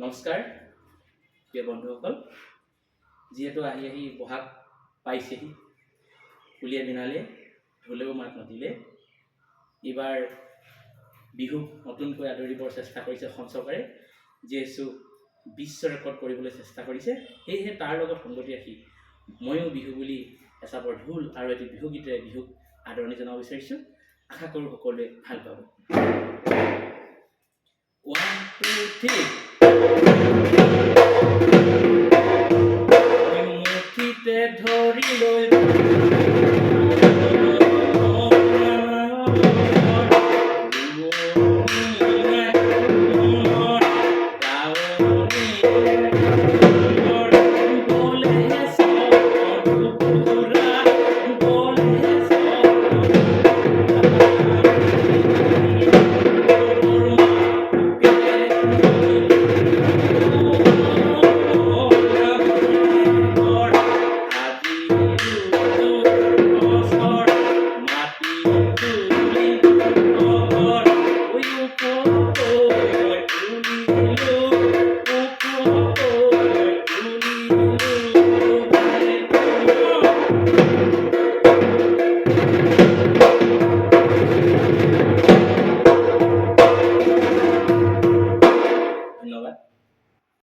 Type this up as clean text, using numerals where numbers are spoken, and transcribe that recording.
নমস্কাৰ প্ৰিয় বন্ধুসকল, যিহেতু আহি বহাগ পাইছেহি, কুলিয়ে মিনালে ঢোলেও মাত মাতিলে। এইবাৰ বিহুক নতুনকৈ আদৰিবৰ চেষ্টা কৰিছে অসম চৰকাৰে, যিহেতু বিশ্ব ৰেকৰ্ড কৰিবলৈ চেষ্টা কৰিছে। সেয়েহে তাৰ লগত সংগতি ৰাখি ময়ো বিহু বুলি এচাপৰ ঢোল আৰু এটি বিহু গীতেৰে বিহুক আদৰণি জনাব বিচাৰিছোঁ। আশা কৰোঁ সকলোৱে ভাল পাব। 1 2 3